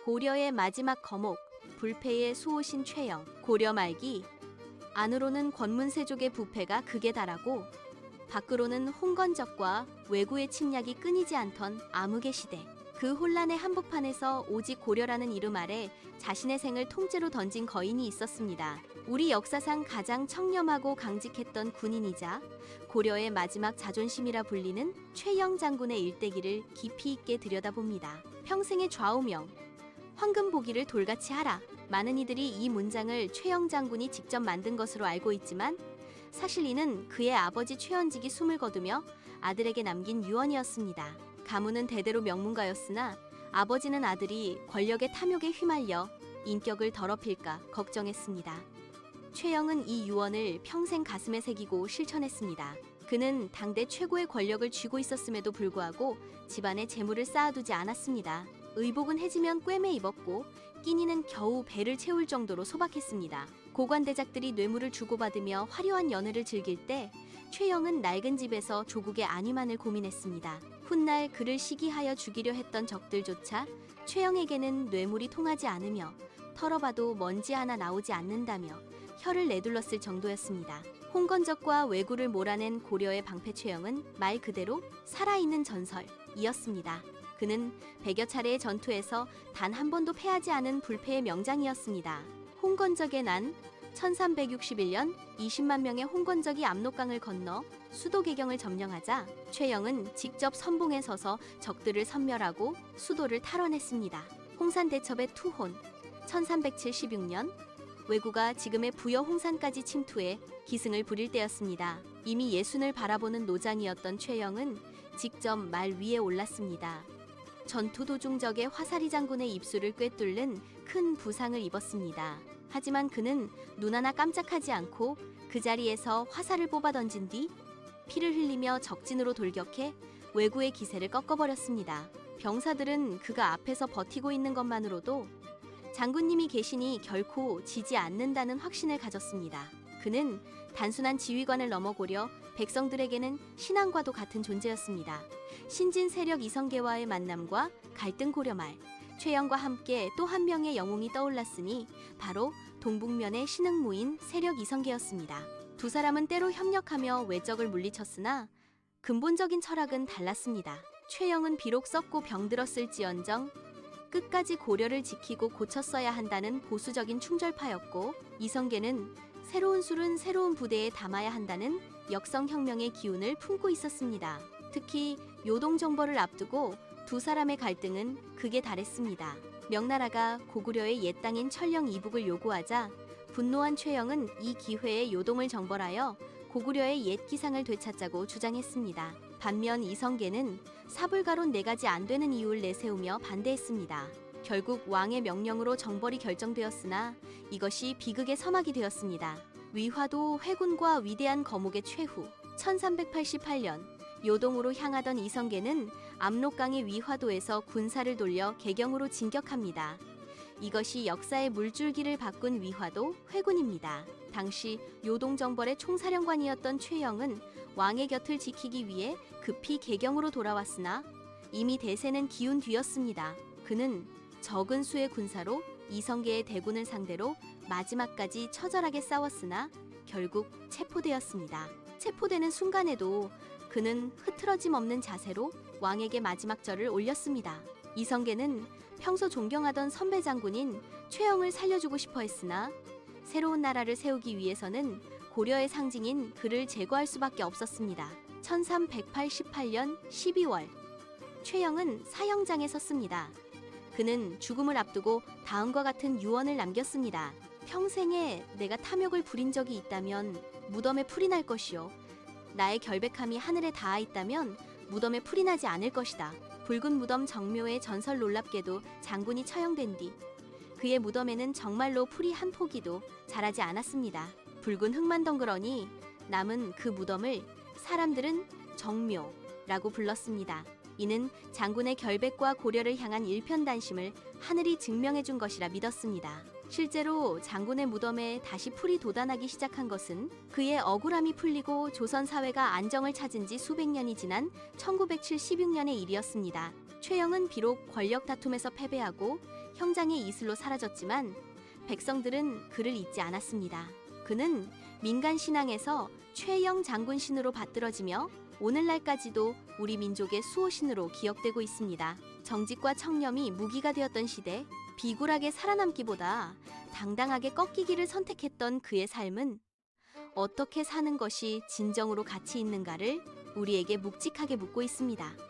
고려의 마지막 거목, 불패의 수호신 최영. 고려 말기, 안으로는 권문세족의 부패가 극에 달하고 밖으로는 홍건적과 왜구의 침략이 끊이지 않던 암흑의 시대. 그 혼란의 한복판에서 오직 고려라는 이름 아래 자신의 생을 통째로 던진 거인이 있었습니다. 우리 역사상 가장 청렴하고 강직했던 군인이자 고려의 마지막 자존심이라 불리는 최영 장군의 일대기를 깊이 있게 들여다봅니다. 평생의 좌우명, 황금보기를 돌같이 하라. 많은 이들이 이 문장을 최영 장군이 직접 만든 것으로 알고 있지만 사실 이는 그의 아버지 최현직이 숨을 거두며 아들에게 남긴 유언이었습니다. 가문은 대대로 명문가였으나 아버지는 아들이 권력의 탐욕에 휘말려 인격을 더럽힐까 걱정했습니다. 최영은 이 유언을 평생 가슴에 새기고 실천했습니다. 그는 당대 최고의 권력을 쥐고 있었음에도 불구하고 집안에 재물을 쌓아두지 않았습니다. 의복은 해지면 꿰매 입었고 끼니는 겨우 배를 채울 정도로 소박했습니다. 고관대작들이 뇌물을 주고받으며 화려한 연애를 즐길 때 최영은 낡은 집에서 조국의 안위만을 고민했습니다. 훗날 그를 시기하여 죽이려 했던 적들조차 최영에게는 뇌물이 통하지 않으며 털어봐도 먼지 하나 나오지 않는다며 혀를 내둘렀을 정도였습니다. 홍건적과 왜구를 몰아낸 고려의 방패 최영은 말 그대로 살아있는 전설이었습니다. 그는 100여 차례의 전투에서 단 한 번도 패하지 않은 불패의 명장이었습니다. 홍건적의 난 1361년 20만 명의 홍건적이 압록강을 건너 수도 개경을 점령하자 최영은 직접 선봉에 서서 적들을 섬멸하고 수도를 탈환했습니다. 홍산대첩의 투혼 1376년 왜구가 지금의 부여 홍산까지 침투해 기승을 부릴 때였습니다. 이미 예순을 바라보는 노장이었던 최영은 직접 말 위에 올랐습니다. 전투 도중 적의 화살이 장군의 입술을 꿰뚫는 큰 부상을 입었습니다. 하지만 그는 눈 하나 깜짝하지 않고 그 자리에서 화살을 뽑아 던진 뒤 피를 흘리며 적진으로 돌격해 왜구의 기세를 꺾어버렸습니다. 병사들은 그가 앞에서 버티고 있는 것만으로도 장군님이 계시니 결코 지지 않는다는 확신을 가졌습니다. 그는 단순한 지휘관을 넘어 고려 백성들에게는 신앙과도 같은 존재였습니다. 신진 세력 이성계와의 만남과 갈등 고려말, 최영과 함께 또 한 명의 영웅이 떠올랐으니 바로 동북면의 신흥무인 세력 이성계였습니다. 두 사람은 때로 협력하며 외적을 물리쳤으나 근본적인 철학은 달랐습니다. 최영은 비록 썩고 병들었을지언정 끝까지 고려를 지키고 고쳤어야 한다는 보수적인 충절파였고, 이성계는 새로운 술은 새로운 부대에 담아야 한다는 역성혁명의 기운을 품고 있었습니다. 특히 요동정벌을 앞두고 두 사람의 갈등은 극에 달했습니다. 명나라가 고구려의 옛 땅인 천령 이북을 요구하자 분노한 최영은 이 기회에 요동을 정벌하여 고구려의 옛 기상을 되찾자고 주장했습니다. 반면 이성계는 사불가론 4가지 안 되는 이유를 내세우며 반대했습니다. 결국 왕의 명령으로 정벌이 결정되었으나 이것이 비극의 서막이 되었습니다. 위화도 회군과 위대한 거목의 최후 1388년 요동으로 향하던 이성계는 압록강의 위화도에서 군사를 돌려 개경으로 진격합니다. 이것이 역사의 물줄기를 바꾼 위화도 회군입니다. 당시 요동정벌의 총사령관이었던 최영은 왕의 곁을 지키기 위해 급히 개경으로 돌아왔으나 이미 대세는 기운 뒤였습니다. 그는 적은 수의 군사로 이성계의 대군을 상대로 마지막까지 처절하게 싸웠으나 결국 체포되었습니다. 체포되는 순간에도 그는 흐트러짐 없는 자세로 왕에게 마지막 절을 올렸습니다. 이성계는 평소 존경하던 선배 장군인 최영을 살려주고 싶어 했으나 새로운 나라를 세우기 위해서는 고려의 상징인 그를 제거할 수밖에 없었습니다. 1388년 12월 최영은 사형장에 섰습니다. 그는 죽음을 앞두고 다음과 같은 유언을 남겼습니다. 평생에 내가 탐욕을 부린 적이 있다면 무덤에 풀이 날 것이요. 나의 결백함이 하늘에 닿아 있다면 무덤에 풀이 나지 않을 것이다. 붉은 무덤 정묘의 전설 놀랍게도 장군이 처형된 뒤 그의 무덤에는 정말로 풀이 한 포기도 자라지 않았습니다. 붉은 흙만 덩그러니 남은 그 무덤을 사람들은 정묘라고 불렀습니다. 이는 장군의 결백과 고려를 향한 일편단심을 하늘이 증명해준 것이라 믿었습니다. 실제로 장군의 무덤에 다시 풀이 돋아나기 시작한 것은 그의 억울함이 풀리고 조선 사회가 안정을 찾은 지 수백 년이 지난 1976년의 일이었습니다. 최영은 비록 권력 다툼에서 패배하고 형장의 이슬로 사라졌지만 백성들은 그를 잊지 않았습니다. 그는 민간 신앙에서 최영 장군 신으로 받들어지며 오늘날까지도 우리 민족의 수호신으로 기억되고 있습니다. 정직과 청렴이 무기가 되었던 시대, 비굴하게 살아남기보다 당당하게 꺾이기를 선택했던 그의 삶은 어떻게 사는 것이 진정으로 가치 있는가를 우리에게 묵직하게 묻고 있습니다.